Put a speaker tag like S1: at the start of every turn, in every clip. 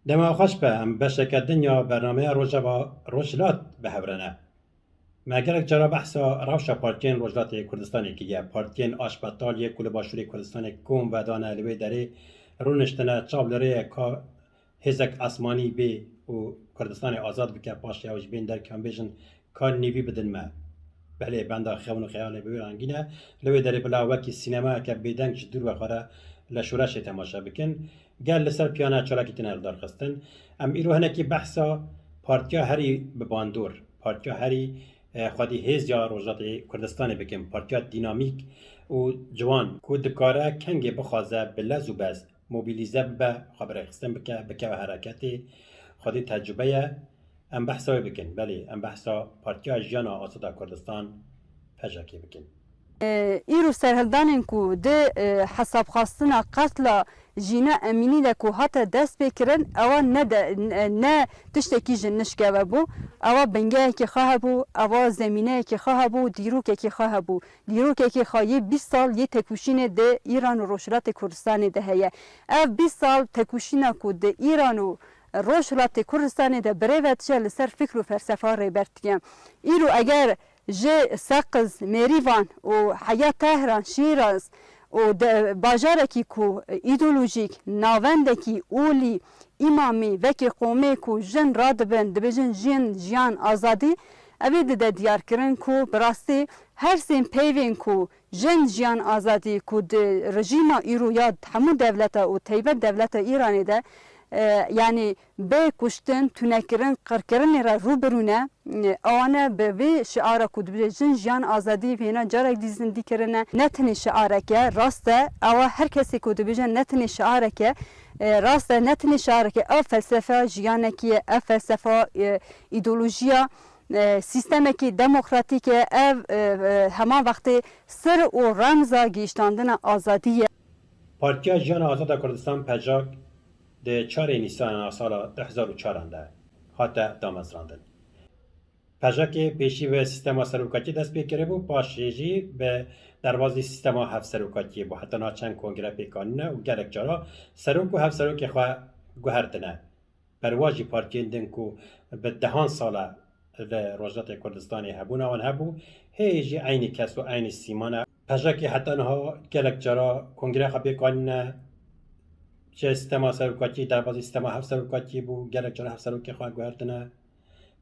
S1: دما خوش به ام بشک دنیا برنامه روجلات به هورنه مگر جرا بحثا روشا پارتین روجلات کردستان کیه پارتین آشپتال یک کل باشوری کردستان کوم و دانه لوی داره رونشتنه چابلره که هزک اسمانی بی و کردستان آزاد بکه پاش یاوش بین در کامبیژن کار نیوی بدن ما بله بنده خیون و خیال بی رنگینه لوی داره بلا وکی سینما که بیدنگ جدور بخوره لشورش تماشا بکن گل لسر پیانه چالاکی تنال دارخستن ام ایرو هنکی بحثا پارتیا هری بباندور پارتیا هری خودی هیز یا روزات کردستان بکن پارتیا دینامیک و جوان کو دکاره کنگ بخوازه بلز و بز موبیلیزه به خبر خستن بکه و حرکتی خودی تجربه ام بحثا بکن بله ام بحثا پارتیا جیانا آزادا کردستان پژاکی بکن
S2: ایرو سرهلدانین کو ده حساب خواستنا قتل جینا امینی ده کو حتی دست بکرن اوا نه تشتکی جنش که بو اوا بنگه که خواه بو اوا زمینه که خواه بو دیروک که خواه بو دیروک که خواهی 20 سال یه تکوشین ده ایران و روشلات کردستان ده هیه اف 20 سال تکوشین کو ده ایران و روشلات کردستان ده بریوت چه لسر فکر و فلسفه ریبرتیم ایرو اگر جه سقز میریوان و حیات تهران شیراز و باجارکی کو ایدولوژیک ناوندکی اولی امامی وکی قومی کو جن رادبن دبجن جن جیان آزادی اوید ده دیار کرن کو براستی هر سین پیوین کو جن جیان آزادی کو ده رژیم ایرو یاد همون دولتا و تیبت دولتا ایرانی ده yani be kuştun tünekirin kırkırın ra ruberune ana be şiara kudbejin jan azadi fena jarek dizin dikerine netni şiara ke rasta ama herkesi kudbejin netni şiara ke rasta netni şiara ke a felsefe jiyaneki a felsefe ideolojiya sistemeki demokratik ev hemen vakti sır o ramza giştandına azadiye
S1: Partiya Jiyana Azada Kurdistan Pejak ده 4 نیسان سال 2004 ده هاته دامزراندن. پژاکی پیشی به سیستما سروکاتی دست بیکره بو پاشیجی به دروازی سیستما هفت سروکاتی بو حتی ناچن کنگره پیکانونه و گرک جارا سروک و هفت سروک خواه گوهرتنه. برواجی پارکیندن کو به دهان ساله و روزات کردستانی هبونه آن هبو هیجی عینی کس و عینی سیمانه پژاکی حتی نها گرک جارا کنگره خواه پیکانونه چه سیستما سروکاتی دروازی سیستما هفت سروکاتی بو گرک جارا هفت سروکی خواه گوهرتنه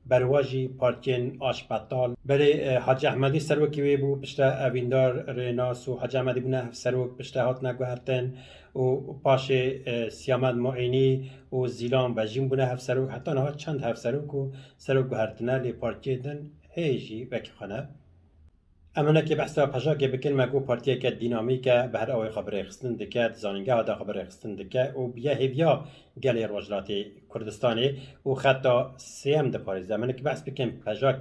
S1: برواجی پارکین آشپتال بله حاج احمدی سروکی وی بو پشت اویندار ریناس و حاج احمدی بونه سروک پشت هات نگوهرتن و پاش سیامد معینی و زیلان و جیم بونه هفت سروک حتی نه چند هفت سروک و سروک گوهرتنه لی پارکیدن هیجی وکی خانه امانه که بحثا پژا که بکن مگو پارتیه که دینامیکه به هر اوی خبر خستن دکه زانینگه ها دا خبر خستن دکه و بیه هیویا گلی روجلات کردستانی و خطا سیم ده پاریزه امانه که بحث بکن پژا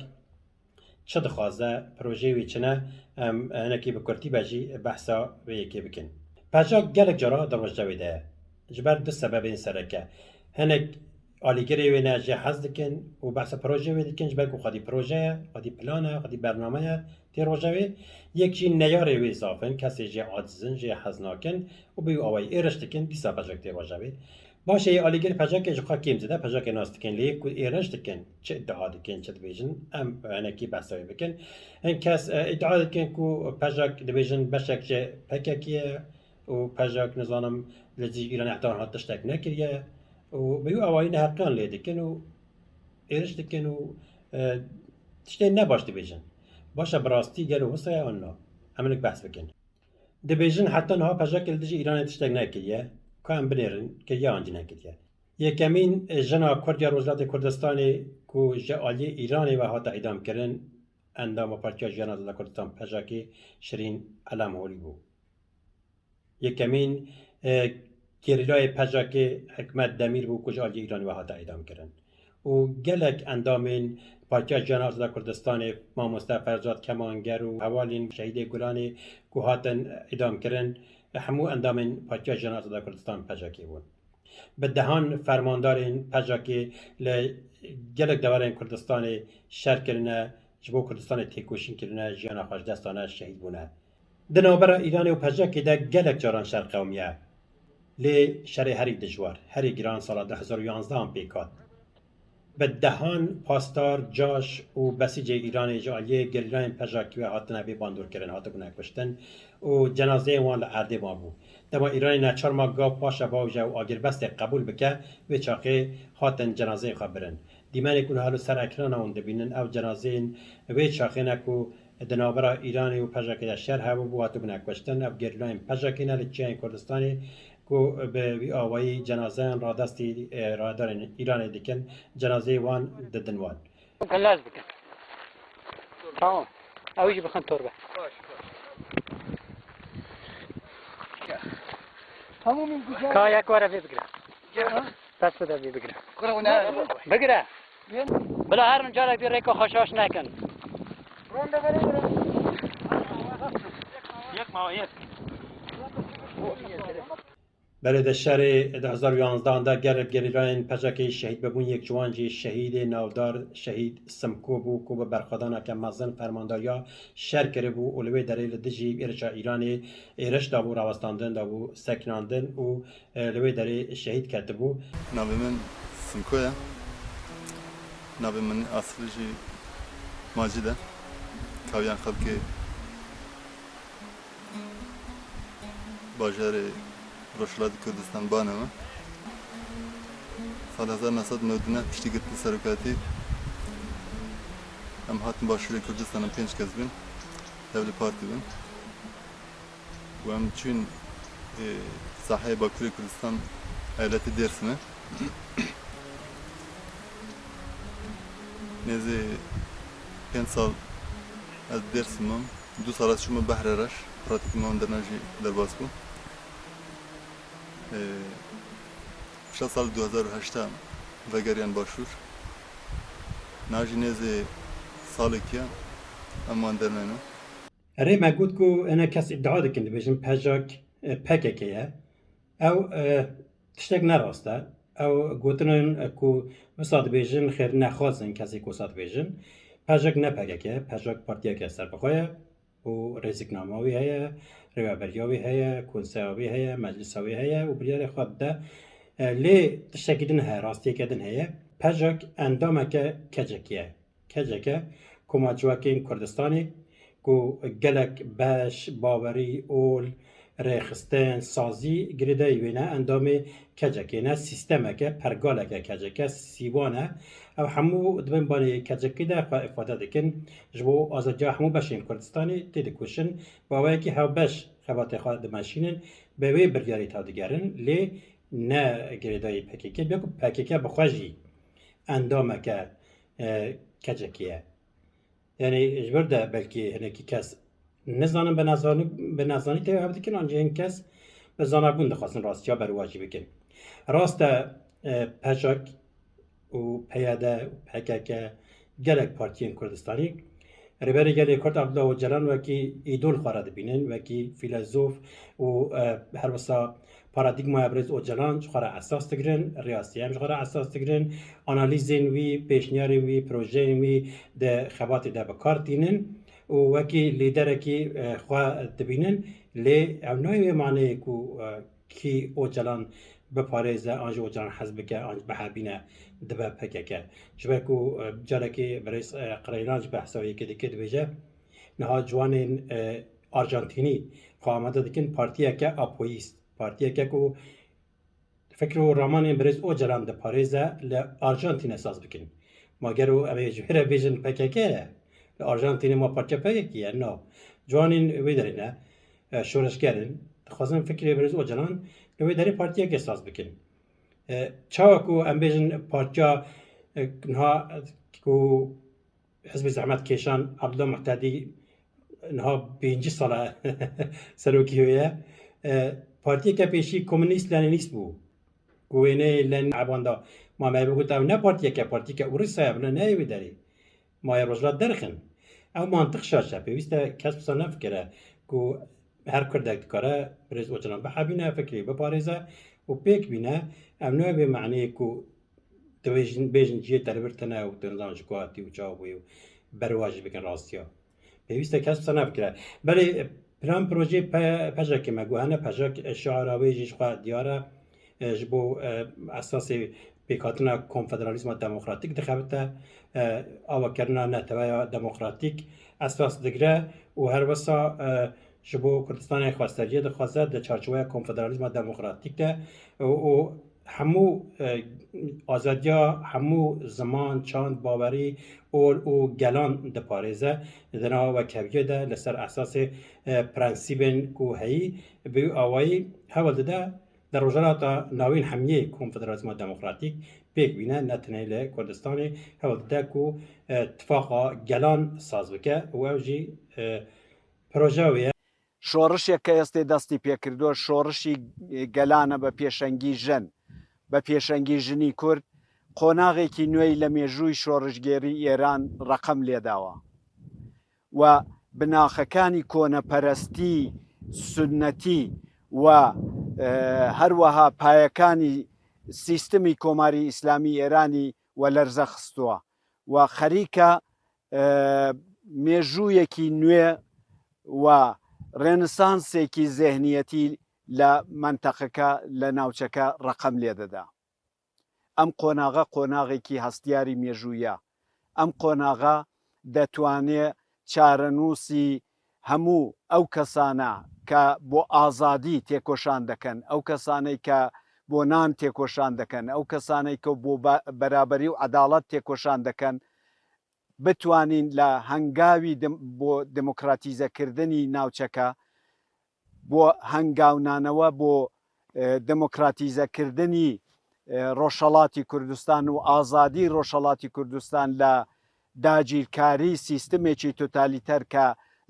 S1: چه دخوازه پروژه وی چنه امانه که بکرتی بجی بحثا وی که بکن پژا گلک جرا در وجه ده جبر دو سبب این سرکه هنک آلیگری وی نه جهاز دکن و بحث پروژه وی دکن جبر کو خودی پروژه خودی پلانه خودی برنامه تی روجاوی یکی نیاری وی صافن کسی جه عاجزن جه حزناکن و بیو آوای ایرش دکن دیسا پجاک تی روجاوی باشه ای آلیگر پجاک جخوا کیم زده پجاک ناس دکن لیک کو ایرش دکن چه ادعا دکن چه دویژن ام انکی بحثایی بکن این کس ادعا دکن کو پجاک دویژن بشک جه پککیه و پجاک نظانم لذی ایران احتار هاتش تک نکریه و بیو آوای نه حقان لی دکن و ایرش دکن و تشتی نباش دویژن باشه براستی گلو وسایه آنها همینک بحث بکن دبیجن حتی نها پجا که لدیجی ایران تشتگ نکریه که هم بنیرن که یا آنجی نکریه یکمین جنا کردیا روزلات کردستانی که جعالی ایرانی و حتی ادام کرن اندام و پارتیا جنا روزلات کردستان پجا که شرین علم هولی بو یکمین گریلای پجا که حکمت دمیر بو که جعالی ایرانی و حتی ادام کرن و گلک اندامین پارتیا جان آزاد کردستان ماموستا فرزاد کمانگر و حوالین شهید گلانی که هاتن ادام کرن همو اندامین پارتیا جان آزاد کردستان پجاکی بون به دهان فرماندارین پجاکی گلک دوارین کردستان شر کرنه جبو کردستان تیکوشین کرنه جیان خوش دستانه شهید بونه دنابرا ایرانی و پجاکی ده گلک جاران شر قومیه لی شر هری دجوار هری گران سال 2011 هم پیکات به دهان پاسدار جاش و بسیج ایران جالیه گریلان پژاکی و هاتنه بی باندور کردن هاتو بنا کشتن و جنازه وان لعرده ما بو دما ایران نچار ما گاو پاشا باوجا و آگر بست قبول بکه و چاقه هاتن جنازه خبرن دیمانی کن حالو سر اکران اون دبینن او جنازه و چاقه نکو دنابرا ایرانی و پژاکی در شهر هبو بو هاتو بنا کشتن او گریلان پژاکی نه لچین کردستانی کو به وی آوایی جنازه را دستی رادار ایران دیکن جنازه وان ددن وان
S3: كلاز بك تمام او يجي بخن تربه كاياك ورا في بقرا بس بده في بقرا بقرا بلا هر من جالك دي ريكو خشاش نكن يك ما يك
S1: بله در شهر 2011 دا گریلان پژاکی شهید ببون یک جوانجی شهید ناودار شهید سمکو بو کو به برخدان که مزن فرمانداریا شهر کرده بو اولوی دلیل دجی ارشا ایرانی ارش دابو راوستاندن دابو سکناندن و اولوی دلیل شهید کرده بو
S4: ناوی من سمکویا ناوی من اصلی جی ماجده کاویان خلقی باجر روشلات کردستان بانمه سال 1999 پشتی گرتی سرکاتی هم هاتن باشوری کردستان هم 5 کس بین دول پارتی بین و هم چون ساحه باکوری کردستان ایالت درسمه نزی 5 سال از درسمم 2 سال از شما بحر رش پراتیک ما درنجی در باز بود 6 سال 2008 وگریان باشور ناجی نزی سالی کیا امان درنانو
S1: اره ما گود کو انا کس ادعا دکن بیشن پژاک پککیه او تشتک نراسته او گوتنن کو وساد بیشن خیر نخواستن کسی کو وساد بیشن پژاک نه پککیه پژاک پارتیا که سر بخواه و رزقنامه‌وی هیا رهبری‌وی هیا کنسروی هیا مجلسوی هیا و بریار خود ده لی تشکیدن ها راستی کردن هیا پژاک اندامه که کجکه کماجواکین کردستانی کو گلک باش باوری اول رخستن سازی گریده یوینه اندام کجکه نه سیستمه که پرگاله که کجکه سیوانه او همو دبن بانی کجکی ده افاده دکن جبو آزادیا همو بشین کردستانی تیده کشن باوی که هاو بش خبات خواه دمشینن به وی بریاری تا دگرن لی نه گریده پکیکه بیا که پکیکه بخواجی اندامه که کجکیه یعنی اجبر ده بلکه هنکی کس نزانم به نزانی تیوه هفته کن آنجا این کس به زانربون دخواستن راستی ها برواجی بکن راست پژاک و پیاده و پکک گلک پارتیین کردستانی ربری گلی کرد عبدالله اوجلان وکی ایدول خورده بینن وکی فیلسوف و هر وسا پارادیگما ابرز اوجلان خورا اساس تگرن ریاسی هم خورا اساس تگرن آنالیزین وی پیشنیاری وی پروژه وی ده خبات ده بکار دینن و وکی لیدر کی خوا دبینن لی او نوعی معنی کو کی اوجلان بپارێزە ئاژ ئۆجان حەز بکە ئاج بەحابینە دبە پەکەکە ژبەر و جارێکی بەرز قڕێناج بەحسەوەیەکە دەکرد دەبێژە نەها جوانên ئارژانتینی خۆ ئامادە دەکەن پارتیەکە ئاپۆیست پارتیەکە و فکر و ڕامانên بەرز ئۆجلان دەپارێزە لە ئارژانتینە ساز بکەن ماگەر و ئەوێ ژێرە بێژن پەکەکەیە لە ئارژانتینە ما پارتیا پەکێکیە ناو جوانên وێ دەرێنە شۆرشگەرن دەخوازن فکرێ بەرز ئۆجلان لوی داری پارتیا که ساز بکن چاو کو ام بیژن پارتیا نها کو حزب زحمت کشان عبدالله مقتدی نها 5 ساله سروکی هویه پارتیا که پیشی کمونیست لنینیست بو گوینه لن عباندا ما ما بگوت او نه پارتیا که اوریسا بنا نه وی داری ما رجلات درخن او منطق شاشه پیوسته کسب سنه فکره کو هر کردک کاره برز اوجلان بحبینه فکری بپارێزە و پێک بینە ئەم نوێ بێ معنەیەک و بێژن جیە دەربرتنە و دەنزان ژکواتی و چاوبووی و بەرواژی بکەن ڕاستیە پێویستە کەس بسە نەبکرە بەڵێ پلان پروژه پژک مگوهنه پژک شعراوی جیشقا دیاره جبو اساس پیکاتنا کنفدرالیسم دموکراتیک دخبته آوا کرنا نتویا دموکراتیک اساس دگره و هر وسا جبو کردستان خواستگی دخواسته در چارچوبه کنفدرالیسم دموکراتیک ده و همو آزادیا همو زمان چاند باوری او گلان ده پارێزە دنا وەکەویە ده لەسەر ئاساسێ پرەنسیبên ku heyî bi awayî hewl dide di rojhilata navîn hemiyê konfederasîona demokratîk pêk bîne ne tenê li Kurdistanê hewl dide ku tifaqa gelan saz bike û ew jî proje wê ye.
S5: شۆڕشێک کە ئێستا دەستی پێکردووە شۆڕشی گەلانە بە پێشەنگی ژن بە پێشەنگی ژنی کورد قۆناغێکی نوێی لە مێژووی شۆڕشگێری ئێران ڕقم لێداوە و بناخەکانی کۆنەپەرستی سنەتی و هەروەها پایەکانی سیستمی کۆماری ئیسلامی ئێرانی وەلەرزە خستووە و خەریکە مێژوویەکی نوێ و ڕێنسانسێکی زێهنیەتی لە منتەقەکە لە ناوچەکە ڕقم لێدەدا. ئەم قۆناغە قۆناغێکی هەستیاری مێژوویە. ئەم قۆناغە دەتوانێت چارەنووسی هەموو ئەو کەسانە کە بۆ ئازادی تێکۆشان دەکەن، ئەو کەسانەی کە بۆ نان تێکۆشان دەکەن، ئەو کەسانەی کە بۆ بەرابەری و عەداڵەت تێکۆشان دەکەن بتوانین لە هەنگاوی بۆ دموکراتیزەکردنی ناوچەکە بۆ هەنگاونانەوە بۆ دموکراتیزەکردنی ڕۆژهەڵاتی کوردستان و ئازادی ڕۆژهەڵاتی کوردستان لە داگیرکاری سیستمێکی تۆتالیتەر کە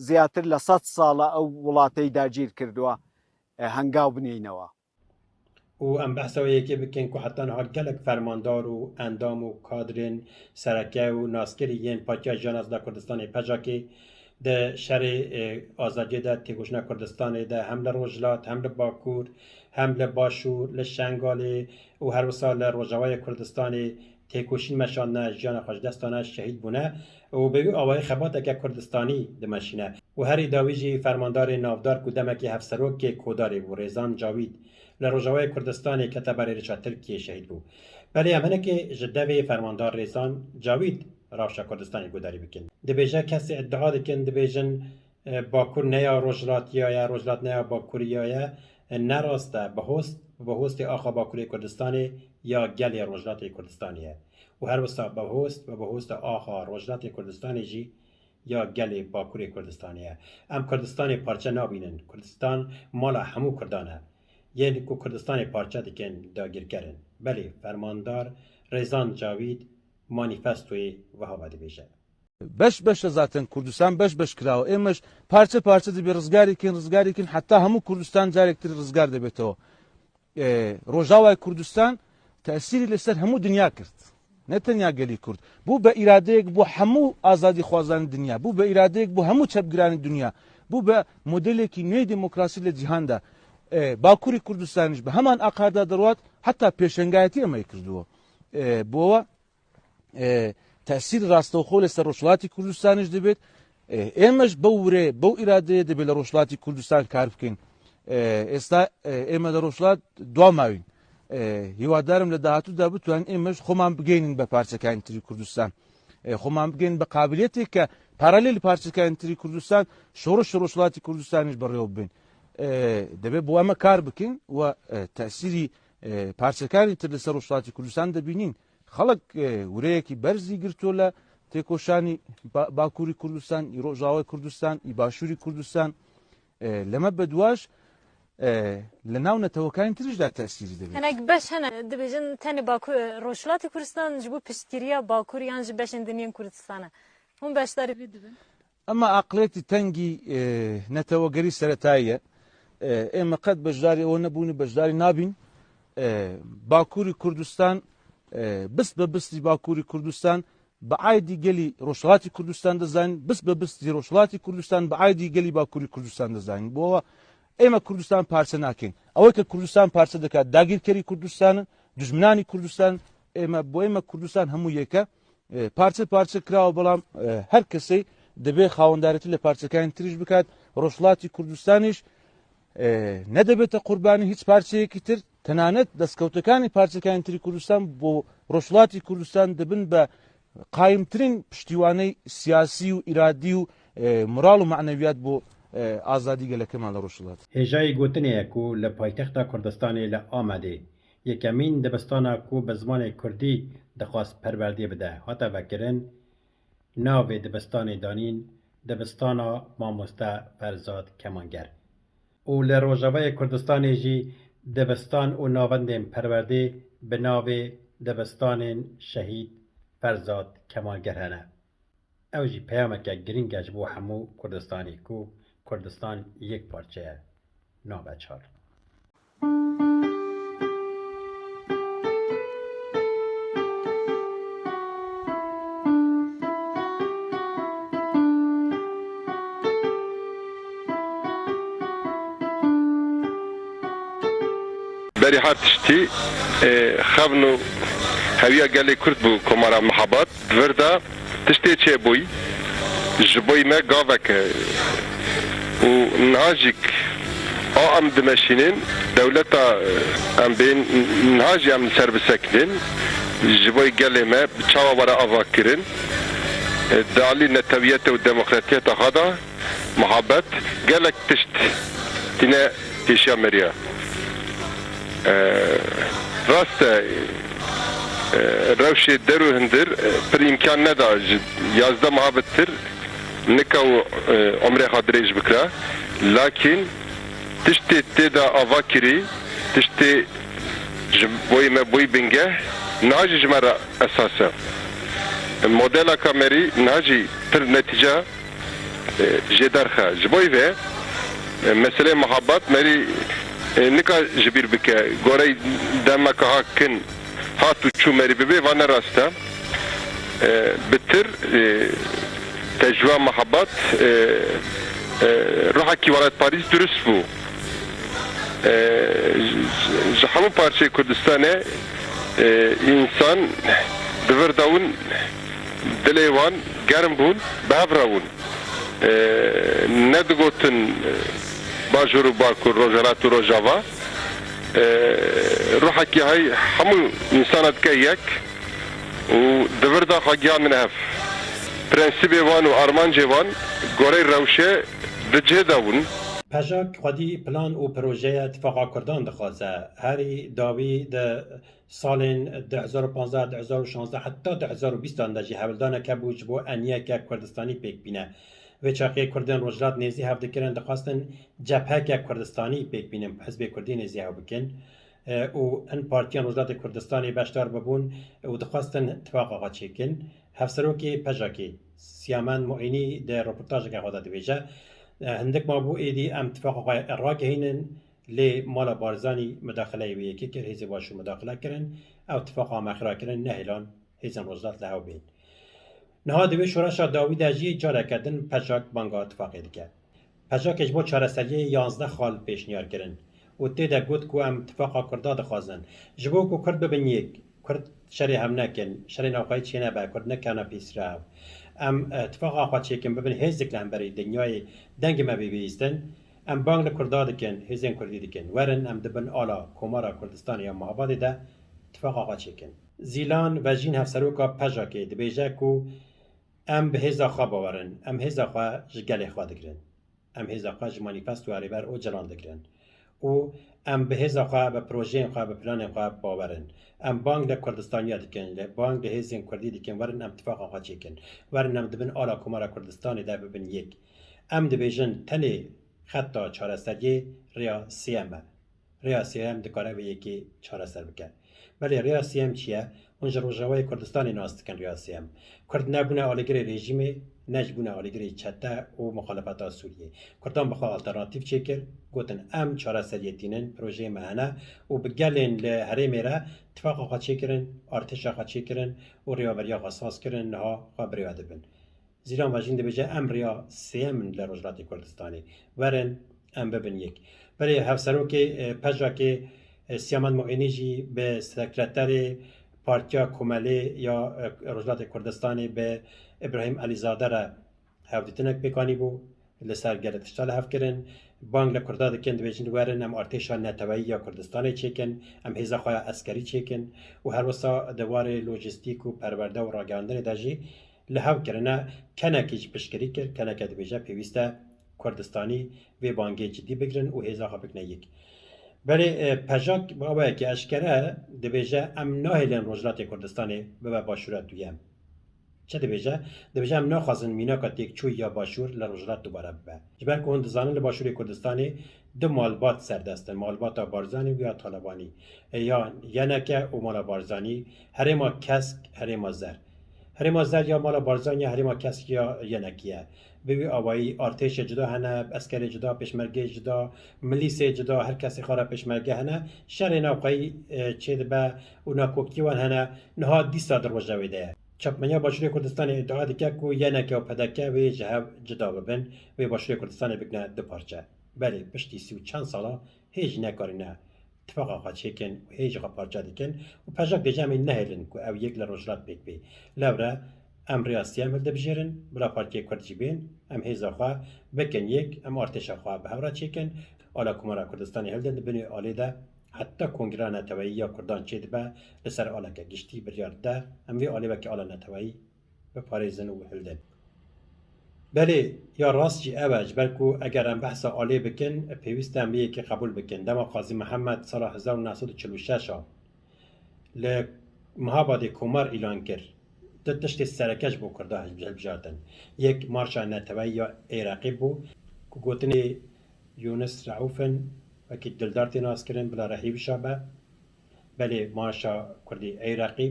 S5: زیاتر لە 100 ساڵە ئەو وڵاتەی داگیر کردووە هەنگاو بنێینەوە.
S1: و ئەم بەحسەوەیەکی بکەین کو حتەنها gelek fermandar û endam û kadrên sereke û naskerî yên Partiya Jiyanazda Kurdistanê pecakê di şerê azadiyê de têkoşina Kurdistanê de hem li Rojhilat hem li Bakur hem li Başûr li Şengalê û her wisa li Rojavayê Kurdistanê têkoşîn meşandine jiyana xweşdestane şehîd bûne û bêwî awayî xebateke Kurdistanî dimeşîne û herî dawî jî fermandarê navdar ku demekî hevserokê Kodarê bû Rêzan Cawîd li Rojavayê Kurdistanê kete berê reşa Tirkiyê şehîd bû. Belê em hinekê ji devê fermandar Rêzan Cawîd rewşa Kurdistanê guhdarî bikin. Dibêje kesê iddia dikin dibêjin Bakur neya Rojhilatiya ye Rojhilat neya Bakuriya ye ne rast e bihostê axa Bakurê Kurdistanê ya gelê Rojhilatê Kurdistanê ye û her wisa bihostê axa Rojhilatê Kurdistanê jî ya gelê Bakurê Kurdistanê ye. Em Kurdistanê parçe nabînin. Kurdistan mala hemû Kurdan e. Yên ku Kurdistanê parçe dikin dagirkerin. Belê fermandar Rêzan Cawîd manîfestoyê wiha dibêje.
S6: Beş zaten Kurdistan beş kirawo êmeş parça dibe rizgarêkin heta hemû Kurdistan carektir rizgar dibêtewa. Rojavayê Kurdistan tesîrî li ser hemû dinya kirt. Ne tenya gelî Kurd. Bû be îradeyek bû hemû azadî xwazanên dinya. Bû be îradeyek bû hemû çepgiranên dinya. Bû be modelekî nûyê demokrasî li cîhan de. Bakurî Kurdistanî ji bi heman aqarda derwat heta pêşengayetî em ê kirdiwe. Bo tesîr rastexwe li ser Rojhilatê Kurdistanê jî dibêt. Em ji bew wîrê bew îradeyê dibe li Rojhilatê Kurdistan kar bikin. Êsta em li Rojhilat dwamawîn. Hîwadarim li dahatû de bitwanin em ji xweman bigênin be parçekayên tirî Kurdistan. Xweman bigênin be qabiliyetê ke paralel parçekayên tirî Kurdistan şoreş Rojhilatê Kurdistanê ji berêw bibin. Debe bu ama kar bikin ve tesiri parçakarî tir li ser Rojhilatê Kurdistan de bînin. Xelek wireyekî berzî girtola têkoşanî Bakurî Kurdistan, î Rojavayê Kurdistan, î Başûrî Kurdistan leme bedwaş li nav netewekayên tir jî de tesîrî dibê.
S7: Hinek beş hene dibêjin tenê Rojhilatê Kurdistan ji bo piştgiriya Bakurî yan ji beşên dinyên Kurdistana. Hûn beşdarî vê dibin.
S6: Ama aqliyetî tengî netewegerî seretayî ye. Em qet beşdarî ew nebûne beşdarî nabîn. Bakurî Kurdistan bist be bistî Bakurî Kurdistan bi aydî gelî Rojhilatê Kurdistan dizanîn bist be bistî Rojhilatê Kurdistan bi aydî gelî Bakurî Kurdistan dizanîn. Bo em Kurdistan parçe nakin. Ew ke Kurdistan parçe dike dagîrkerî Kurdistanê dijminanî Kurdistan bo em Kurdistan hemû yeke parçe kirawe belam her kesê dibê xawendaretî li parçekayên tir jî bikat ڕۆژڵاتی کوردستانیش نەدەبێتە قوربانی هیچ پارچەیەکی تر تەنانەت دەستکەوتەکانی پارچەکانی تری کوردستان بۆ ڕۆژڵاتی کوردستان دەبن بە قایمترین پشتیوانەی سیاسی و ئیرادی و مراڵ و معنەویات بۆ ئازادی گەلەکەمان لە ڕۆژڵات.
S1: هێژای گوتنەیە و لە پایتەختا کوردستانی لە ئامادێ یەکەمین دەبستانە و بە زمانی کوردی دەخواست پەروەردێ بدە هاتە بەکردن ناوێ دەبستانی دانین دەبستانە مامۆستا فەرزاد کەمانگەر و لە ڕۆژەوەی کوردستانێژی دەبستان و ناوەندێن پەروەردێ بە ناوێ دەبستانên شەهید فەرزاد کەمانگەر هەنە. ئەو jî peyameke giring e ji bo hemû Kurdistanê ku Kurdistan yek parçe ye nabe çar.
S8: بری هر تشتی خبنو هویا گلی کرد بو کمارا محبت وردا تشتی چه بوی جبوی ما گاوک و نهاجیک ام دمشینین دولتا ام بین نهاجی ام سربسکنین جبوی گلی ما بچاوا ورا آوا کرن دالی نتویت و دموکراتیت خدا محبت گلک تشت تینه ایشیا مریا راست روشی درو هندر پر امکان ندا یازده محبتتر نکاو عمره خادریج بکره لکن تشتی تیدا آوا کری تشتی بوی ما بوی بنگه ناجی جمرا اساسا مدل کامری ناجی تر نتیجه جدارخه جبوی و مسئله محبت مری نکا جبیر بکه گوری دمک ها کن هاتو چو مری ببی و نراسته بتر تجربه محبت روحا کی ولایت پاریس درست بو همون پارچه کردستانه انسان دورداون دلیوان گرم بون بهفراون ندگوتن باجورو باکو روجرات و روجاوا روحا کی های همون انسانت که یک و دوردا خاگیان نهف پرنسیبی وان و آرمانجی وان گوری روشه دجه داون
S1: پژاک خودی پلان و پروژه اتفاقا کردان دخواسته هری داوی ده سالین 2015 2016 حتی 2020 اندجی حولدانه که بوج بو انیه که کردستانی پیک بینه و چاقی کردن روجلات نیزی هفته کرن دخواستن جبهه که کردستانی پیک بینم حزب کردی نیزی هاو بکن و ان پارتیان روجلات کردستانی بشدار ببون و دخواستن اتفاق آقا چیکن هفسروکی پژاکی سیامان معینی در رپورتاج که خدا دویجه هندک ما بو ایدی ام اتفاق اراک هینن لی مالا بارزانی مداخله وی یکی کر هیزی باشو مداخله کرن او اتفاق مخرا کرن نهلان هیزن روزات لهو بین نها دوی شورشا داوی دجی جاره کردن پژاک بانگا اتفاقی دیگه پژاک اجبو چارەسەریە 11 خال پیشنیار کرن و تیدا گوت کو ام اتفاق کردا دخوازن جبو کو کرد ببین یک کرد شری هم نکن شری نوقای چینه با کرد نکنه پیسرا ام اتفاق آقا چیکن ببین هزک لنبری دنیای دنگ ما بیستن ام بانگ کردا دکن هزین کردی دکن ورن ام دبن آلا کمارا کردستان یا محباد ده اتفاق آقا چیکن زیلان و جین هفسروکا پژاکی دبیجه کو ام به هزا خواه باورن ام هزا خواه جگل خواه دگرن ام هزا خواه جمانیفست و عریبر او جلان دگرن او ام به هزا خواه به پروژه خواه به پلان خواه باورن ام بانگ ده کردستانیا دکن بانگ ده هزین کردی دکن ورن ام اتفاق آقا چیکن ورن ام دبن آلا کمارا کردستانی ده ببین یک ام دبیجن تنی خطا چارەسەریە ریا سیمه ریا سیم دکاره و یکی چارەسەر بکن ولی ریا سیم چیه؟ اونجا روژاوای کردستانی ناست کن ریا سیم کرد نبونه آلیگری رژیمی نجبونه آلیگری چته و مخالفت سوریه کردان بخواه آلترناتیو چکر گوتن ام چارەسەریەتینن پروژه مهنه و بگلین لحره میره اتفاق آقا چکرن ارتش آقا چکرن و ریاوری آقا ساز کرن نها خواه بریاده بن زیران واجین دبیجه ام ریا سیم لروجلات کردستانی ورن ام ببین یک ولی هفسرو که پژا که سیامان معینی جی به سکرتر پارتیا کمالی یا روجلات کردستانی به ابراهیم علیزاده را هفدیتنک بکانی بو لسر گلت اشتال هف کرن بانگ لکردا دکن دویجن ورن ام ارتشا نتوایی یا کردستان چیکن ام هیزا خواه اسکری چیکن و هر وسا دوار لوجستیک و پرورده و راگاندن داجی لهو کرنه کنکیج پشکری کرد کنک دویجه پیوسته کردستانی و بانگی جدی بگرن و هیزا خواه بکنه یک بله پژاک بابا که اشکره دویجه ام ناهلن روجلات کردستانی به باشورت دویم چه دبیجه ام نخوازن مینا کاتیک چوی یا باشور لروجلات دوباره به جبر که هند زانن لباشور کردستانی دو مالبات سردستن مالبات بارزانی و یا طالبانی یا ینکه و مال بارزانی هرما کسک هرما زر هرما زر یا مال بارزانی هرما کسک یا ینکیه ببی آوایی ارتش جدا هنه اسکر جدا پشمرگه جدا ملیس جدا هر کسی خاره پشمرگه هنه شر ناقای چه به اونا کوکیوان هنه نها دیستا دروجه ویده چپمنیا باشوری کردستان ادعا دیگه کو یعنی که پدکه و جهاب جدا ببن و باشوری کردستان بگنه دو پارچه بله پشتی 30 و چند ساله هیچ نکارینه اتفاق آقا چیکن و هیچ آقا پارچه دیکن و پجاک دیجامی نهیلن که او یک لروجلات بگ بی لوره ام ریاسی هم هلده بجیرن بلا پارچه کردجی بین ام هیزا خواه بکن یک ام ارتش خواه به هورا چیکن آلا کمارا کردستانی هلدن بینی آلی ده حتی کنگره نتوایی یا کردان چید به لسر آلا که گشتی بریارد ده هم وی آلی که آلا نتوایی به پاریزن و هلدن بله یا راست جی اوج بلکو اگر هم بحث آلی بکن پیوست هم که قبول بکن دما قاضی محمد سال 1946 لمحاباد کمار اعلان کرد دو تشت سرکش بو کرده بجاردن یک مارشا نتوایی یا عراقی بو که گوتنی یونس رعوفن وکی دلدارتی ناس کرن بلا رحیب شابه بله مارشا کردی عراقی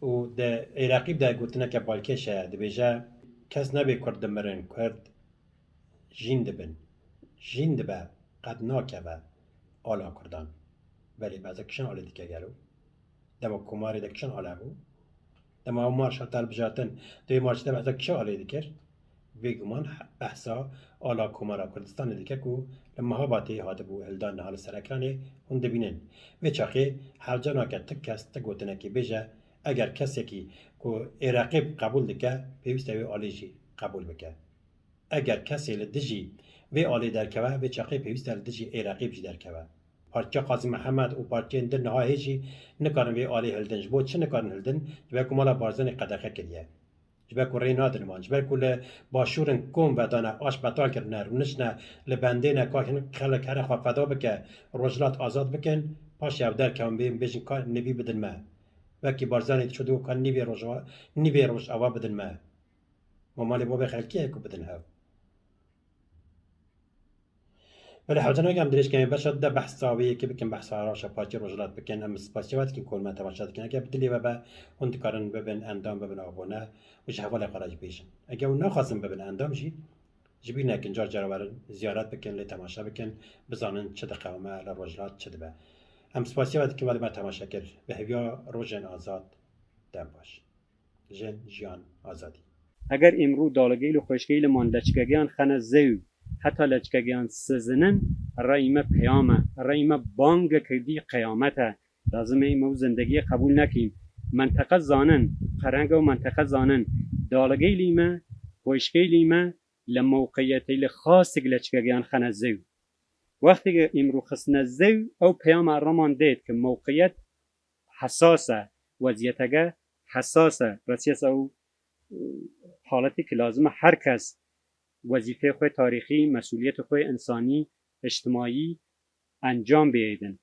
S1: و ده عراقی ده گوتنه که بالکشه ده بیجه کس نبی کرد مرن کرد جین دبن جین دبه قد ناکه به آلا کردان بله بعضا کشن آلی دیگه گلو دما کماری ده کشن آلا بو دما مارشا تال بجاتن دوی مارش ده بعضا کشن آلی دیگر بگمان بحثا آلا کمارا کردستان دیگه کو لما ها باتی هاده بو هلدان نهال سرکانه هون دبینن و چاقی هر جانا که تک کس تگوتنه که بیجه اگر کسی که عراقی قبول دکه پیوسته وی آلی جی قبول بکه اگر کسی لدجی وی آلی درکوه و چاقی پیوسته لدجی عراقی بجی درکوه پارچه قاضی محمد و پارچه اندر نها هیچی نکارن وی آلی هلدن جبو چه نکارن هلدن جبه کمالا بارزن قدقه کریه جبه که ری نادر مان جبه که باشورن کم و دانه آش بطال کرنه رونشنه لبنده نکاکن خلق هر خواه فدا بکه روجلات آزاد بکن پاش یو در که هم بیشن کار نبی بدن ما وکی بارزانی شده و کار نبی روش آوا بدن ما ممالی بابه خلکیه که بدن هاو ولی حوزه نگم درش کنیم بشد ده بحث ساویه که بکن بحث آراشا پاچی روجلات بکن هم سپاسیوات که کل من تماشاد کنه که بدلی و به هند کارن ببین اندام ببین آبونه و جهوال قراج بیشن اگه اون نخواستم ببین اندام جی جبی نکن جار جراورن زیارت بکن لی تماشا بکن بزانن چه دقیقه لروجلات چه دبه هم سپاسیوات که ولی من تماشا کرد به هویا روزن آزاد دم باش جن جیان آزادی
S9: اگر امرو دالگیل و خوشگیل من لچکگیان خنه زیو حتی لچکگیان سزنن رایمه پیامه رایمه بانگ کردی قیامته لازمه ایمو زندگی قبول نکیم منطقه زانن قرنگ و منطقه زانن دالگیلیمه خوشگیلیمه لموقعیتی لخاصی لچکگیان خنه زیو وقتی که امرو خسنه زیو او پیام رمان دید که موقعیت حساسه وضعیتگه حساسه رسیس او حالتی که لازمه هر کس وظیفه خود تاریخی مسئولیت خود انسانی اجتماعی انجام بیدن